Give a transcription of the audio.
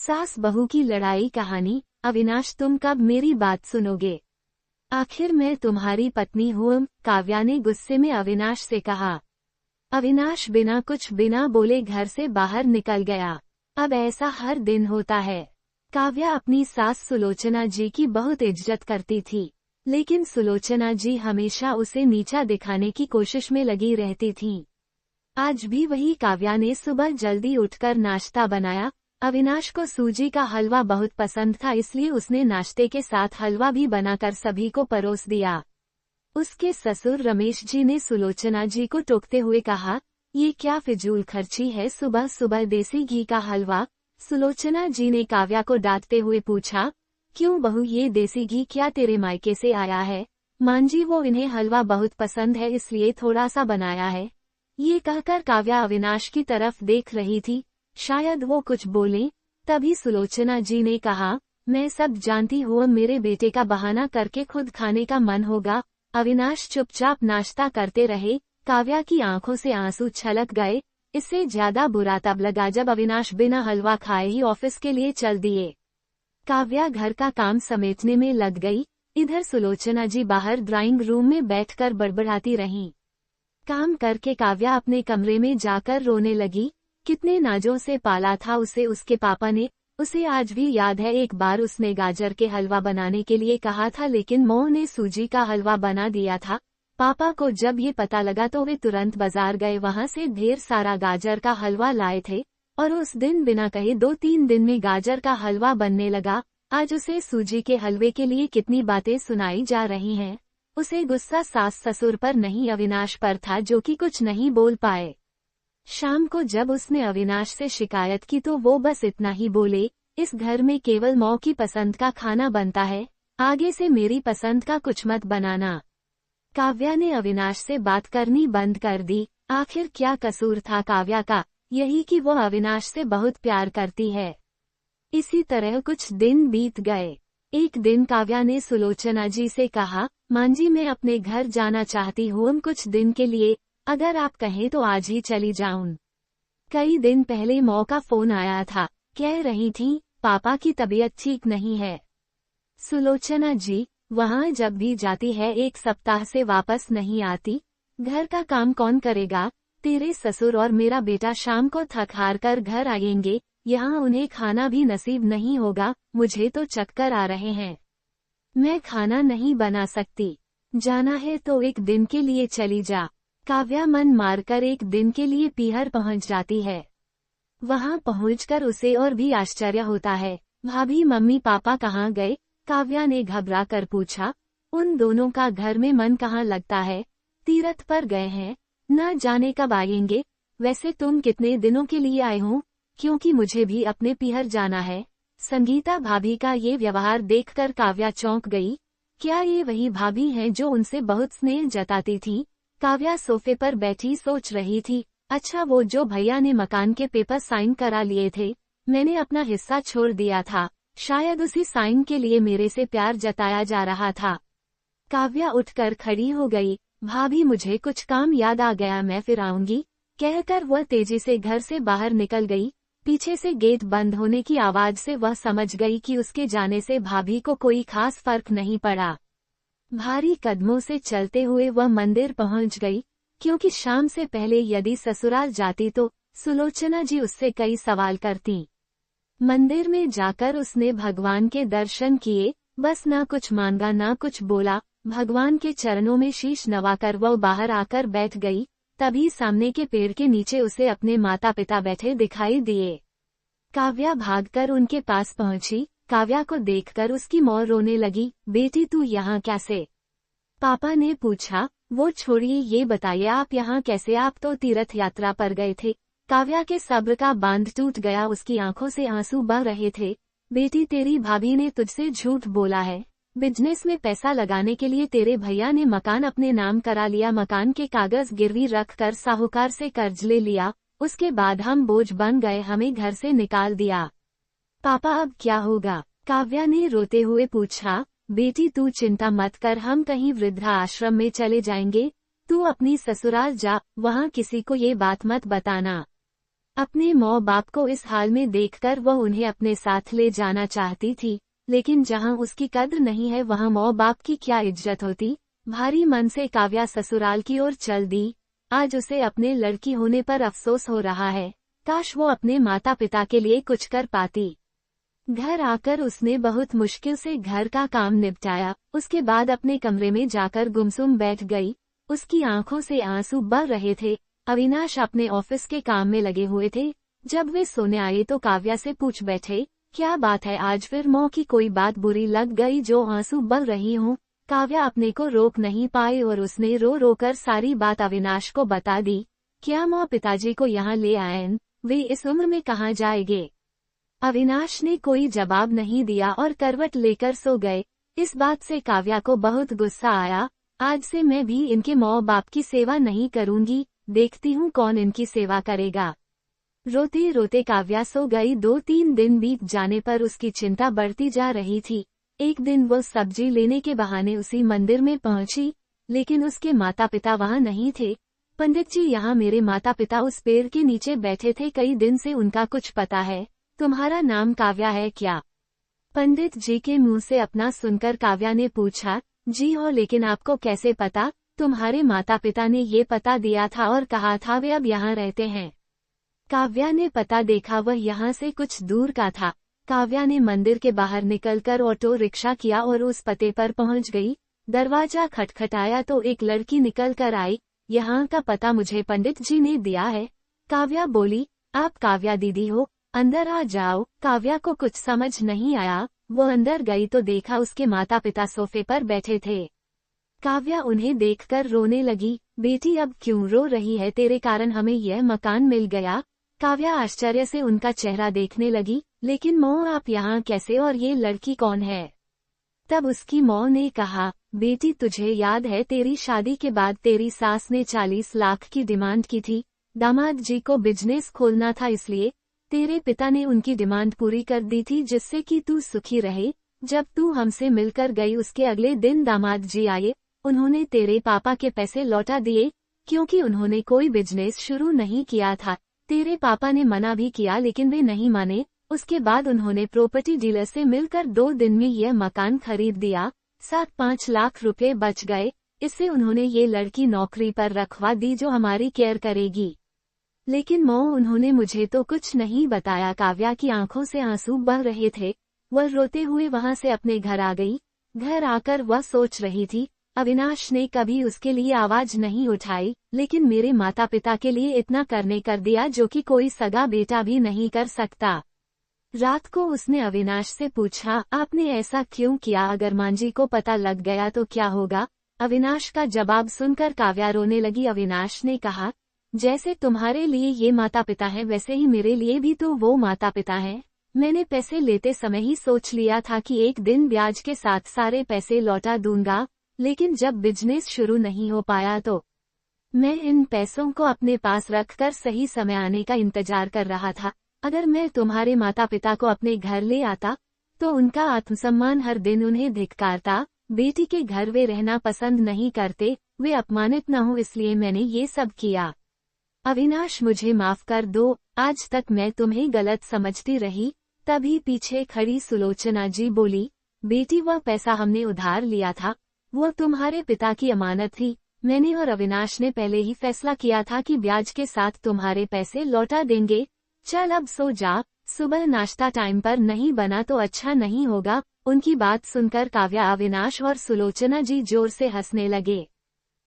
सास बहू की लड़ाई कहानी। अविनाश, तुम कब मेरी बात सुनोगे? आखिर मैं तुम्हारी पत्नी हूँ, काव्या ने गुस्से में अविनाश से कहा। अविनाश बिना बोले घर से बाहर निकल गया। अब ऐसा हर दिन होता है। काव्या अपनी सास सुलोचना जी की बहुत इज्जत करती थी, लेकिन सुलोचना जी हमेशा उसे नीचा दिखाने की कोशिश में लगी रहती थीं। आज भी वही काव्या ने सुबह जल्दी उठकर नाश्ता बनाया। अविनाश को सूजी का हलवा बहुत पसंद था, इसलिए उसने नाश्ते के साथ हलवा भी बनाकर सभी को परोस दिया। उसके ससुर रमेश जी ने सुलोचना जी को टोकते हुए कहा, ये क्या फिजूल खर्ची है, सुबह सुबह देसी घी का हलवा। सुलोचना जी ने काव्या को डांटते हुए पूछा, क्यों बहू, ये देसी घी क्या तेरे मायके से आया है? मांजी, वो इन्हें हलवा बहुत पसंद है इसलिए थोड़ा सा बनाया है। ये कहकर काव्या अविनाश की तरफ देख रही थी, शायद वो कुछ बोले। तभी सुलोचना जी ने कहा, मैं सब जानती हूँ, मेरे बेटे का बहाना करके खुद खाने का मन होगा। अविनाश चुपचाप नाश्ता करते रहे। काव्या की आंखों से आंसू छलक गए। इससे ज्यादा बुरा तब लगा जब अविनाश बिना हलवा खाए ही ऑफिस के लिए चल दिए। काव्या घर का काम समेटने में लग गई। इधर सुलोचना जी बाहर ड्राइंग रूम में बैठकर बड़बड़ाती रहीं। काम करके काव्या अपने कमरे में जाकर रोने लगी। कितने नाजों से पाला था उसे उसके पापा ने। उसे आज भी याद है, एक बार उसने गाजर के हलवा बनाने के लिए कहा था, लेकिन मोह ने सूजी का हलवा बना दिया था। पापा को जब ये पता लगा तो वे तुरंत बाजार गए, वहां से ढेर सारा गाजर का हलवा लाए थे और उस दिन बिना कहे 2-3 दिन में गाजर का हलवा बनने लगा। आज उसे सूजी के हलवे के लिए कितनी बातें सुनाई जा रही हैं। उसे गुस्सा सास ससुर पर नहीं, अविनाश पर था, जो कि कुछ नहीं बोल पाए। शाम को जब उसने अविनाश से शिकायत की तो वो बस इतना ही बोले, इस घर में केवल माँ की पसंद का खाना बनता है, आगे से मेरी पसंद का कुछ मत बनाना। काव्या ने अविनाश से बात करनी बंद कर दी। आखिर क्या कसूर था काव्या का? यही कि वो अविनाश से बहुत प्यार करती है। इसी तरह कुछ दिन बीत गए। एक दिन काव्या ने सुलोचना जी से कहा, मांजी, मैं अपने घर जाना चाहती हूँ कुछ दिन के लिए, अगर आप कहें तो आज ही चली जाऊं। कई दिन पहले माँ का फोन आया था, कह रही थी पापा की तबीयत ठीक नहीं है। सुलोचना जी, वहाँ जब भी जाती है 1 सप्ताह से वापस नहीं आती। घर का काम कौन करेगा? तेरे ससुर और मेरा बेटा शाम को थक हार कर घर आएंगे, यहाँ उन्हें खाना भी नसीब नहीं होगा। मुझे तो चक्कर आ रहे हैं, मैं खाना नहीं बना सकती। जाना है तो 1 दिन के लिए चली जा। काव्या मन मारकर 1 दिन के लिए पीहर पहुंच जाती है। वहां पहुंचकर उसे और भी आश्चर्य होता है। भाभी, मम्मी पापा कहाँ गए? काव्या ने घबरा कर पूछा। उन दोनों का घर में मन कहाँ लगता है, तीर्थ पर गए हैं, न जाने कब आएंगे। वैसे तुम कितने दिनों के लिए आए हो? क्योंकि मुझे भी अपने पीहर जाना है। संगीता भाभी का ये व्यवहार देखकर काव्या चौंक गई। क्या ये वही भाभी हैं जो उनसे बहुत स्नेह जताती थी? काव्या सोफे पर बैठी सोच रही थी। अच्छा, वो जो भैया ने मकान के पेपर साइन करा लिए थे, मैंने अपना हिस्सा छोड़ दिया था, शायद उसी साइन के लिए मेरे से प्यार जताया जा रहा था। काव्या उठकर खड़ी हो गई। भाभी, मुझे कुछ काम याद आ गया, मैं फिर आऊंगी, कहकर वह तेजी से घर से बाहर निकल गई। पीछे से गेट बंद होने की आवाज से वह समझ गई कि उसके जाने से भाभी को कोई खास फर्क नहीं पड़ा। भारी कदमों से चलते हुए वह मंदिर पहुंच गई, क्योंकि शाम से पहले यदि ससुराल जाती तो सुलोचना जी उससे कई सवाल करती। मंदिर में जाकर उसने भगवान के दर्शन किए, बस ना कुछ मांगा ना कुछ बोला। भगवान के चरणों में शीश नवाकर वह बाहर आकर बैठ गई। तभी सामने के पेड़ के नीचे उसे अपने माता पिता बैठे दिखाई दिए। काव्या भागकर उनके पास पहुंची। काव्या को देखकर उसकी माँ रोने लगी। बेटी, तू यहाँ कैसे? पापा ने पूछा। वो छोड़िए, ये बताइए आप यहाँ कैसे? आप तो तीर्थ यात्रा पर गए थे। काव्या के सब्र का बांध टूट गया, उसकी आंखों से आंसू बह रहे थे। बेटी, तेरी भाभी ने तुझसे झूठ बोला है। बिजनेस में पैसा लगाने के लिए तेरे भैया ने मकान अपने नाम करा लिया, मकान के कागज गिरवी रखकर साहूकार से कर्ज ले लिया। उसके बाद हम बोझ बन गए, हमें घर से निकाल दिया। पापा, अब क्या होगा? काव्या ने रोते हुए पूछा। बेटी, तू चिंता मत कर, हम कहीं वृद्धा आश्रम में चले जाएंगे। तू अपनी ससुराल जा, वहाँ किसी को ये बात मत बताना। अपने माँ बाप को इस हाल में देखकर वह उन्हें अपने साथ ले जाना चाहती थी, लेकिन जहाँ उसकी कद्र नहीं है वहाँ माँ बाप की क्या इज्जत होती। भारी मन से काव्या ससुराल की ओर चल दी। आज उसे अपने लड़की होने पर अफसोस हो रहा है। काश वो अपने माता पिता के लिए कुछ कर पाती। घर आकर उसने बहुत मुश्किल से घर का काम निपटाया। उसके बाद अपने कमरे में जाकर गुमसुम बैठ गई। उसकी आंखों से आंसू बह रहे थे। अविनाश अपने ऑफिस के काम में लगे हुए थे। जब वे सोने आए तो काव्या से पूछ बैठे, क्या बात है, आज फिर माँ की कोई बात बुरी लग गई जो आंसू बह रही हूँ। काव्या अपने को रोक नहीं पाई और उसने रो रो कर सारी बात अविनाश को बता दी। क्या माँ पिताजी को यहाँ ले आए? वे इस उम्र में कहाँ जाएंगे? अविनाश ने कोई जवाब नहीं दिया और करवट लेकर सो गए। इस बात से काव्या को बहुत गुस्सा आया। आज से मैं भी इनके माँ बाप की सेवा नहीं करूंगी, देखती हूँ कौन इनकी सेवा करेगा। रोते रोते काव्या सो गई। 2-3 दिन बीत जाने पर उसकी चिंता बढ़ती जा रही थी। एक दिन वो सब्जी लेने के बहाने उसी मंदिर में पहुंची, लेकिन उसके माता पिता वहां नहीं थे। पंडित जी, यहाँ मेरे माता पिता उस पेड़ के नीचे बैठे थे, कई दिन से उनका कुछ पता है? तुम्हारा नाम काव्या है क्या? पंडित जी के मुंह से अपना सुनकर काव्या ने पूछा, जी हो, लेकिन आपको कैसे पता? तुम्हारे माता पिता ने ये पता दिया था और कहा था वे अब यहाँ रहते हैं। काव्या ने पता देखा, वह यहाँ से कुछ दूर का था। काव्या ने मंदिर के बाहर निकलकर ऑटो रिक्शा किया और उस पते पर पहुँच गई। दरवाजा खटखटाया तो एक लड़की निकल कर आई। यहाँ का पता मुझे पंडित जी ने दिया है। काव्या बोली, आप काव्या दीदी हो, अंदर आ जाओ। काव्या को कुछ समझ नहीं आया। वो अंदर गई तो देखा उसके माता पिता सोफे पर बैठे थे। काव्या उन्हें देखकर रोने लगी। बेटी, अब क्यों रो रही है? तेरे कारण हमें यह मकान मिल गया। काव्या आश्चर्य से उनका चेहरा देखने लगी। लेकिन माँ, आप यहाँ कैसे, और ये लड़की कौन है? तब उसकी माँ ने कहा, बेटी तुझे याद है, तेरी शादी के बाद तेरी सास ने 40 लाख की डिमांड की थी। दामाद जी को बिजनेस खोलना था, इसलिए तेरे पिता ने उनकी डिमांड पूरी कर दी थी, जिससे कि तू सुखी रहे। जब तू हमसे मिलकर गई उसके अगले दिन दामाद जी आए। उन्होंने तेरे पापा के पैसे लौटा दिए, क्योंकि उन्होंने कोई बिजनेस शुरू नहीं किया था। तेरे पापा ने मना भी किया लेकिन वे नहीं माने। उसके बाद उन्होंने प्रॉपर्टी डीलर से मिलकर 2 दिन में यह मकान खरीद दिया। 7-5 लाख रुपए बच गए। इससे उन्होंने ये लड़की नौकरी पर रखवा दी जो हमारी केयर करेगी। लेकिन माँ, उन्होंने मुझे तो कुछ नहीं बताया। काव्या की आंखों से आंसू बह रहे थे। वह रोते हुए वहां से अपने घर आ गई। घर आकर वह सोच रही थी, अविनाश ने कभी उसके लिए आवाज नहीं उठाई, लेकिन मेरे माता पिता के लिए इतना करने कर दिया जो कि कोई सगा बेटा भी नहीं कर सकता। रात को उसने अविनाश से पूछा, आपने ऐसा क्यों किया? अगर मांझी को पता लग गया तो क्या होगा? अविनाश का जवाब सुनकर काव्या रोने लगी। अविनाश ने कहा, जैसे तुम्हारे लिए ये माता पिता हैं वैसे ही मेरे लिए भी तो वो माता पिता हैं। मैंने पैसे लेते समय ही सोच लिया था कि एक दिन ब्याज के साथ सारे पैसे लौटा दूंगा, लेकिन जब बिजनेस शुरू नहीं हो पाया तो मैं इन पैसों को अपने पास रखकर सही समय आने का इंतजार कर रहा था। अगर मैं तुम्हारे माता पिता को अपने घर ले आता तो उनका आत्मसम्मान हर दिन उन्हें धिक्कारता। बेटी के घर वे रहना पसंद नहीं करते, वे अपमानित न हो, इसलिए मैंने ये सब किया। अविनाश, मुझे माफ कर दो, आज तक मैं तुम्हें गलत समझती रही। तभी पीछे खड़ी सुलोचना जी बोली, बेटी, वह पैसा हमने उधार लिया था, वो तुम्हारे पिता की अमानत थी। मैंने और अविनाश ने पहले ही फैसला किया था कि ब्याज के साथ तुम्हारे पैसे लौटा देंगे। चल अब सो जा, सुबह नाश्ता टाइम पर नहीं बना तो अच्छा नहीं होगा। उनकी बात सुनकर काव्या, अविनाश और सुलोचना जी जोर से हंसने लगे।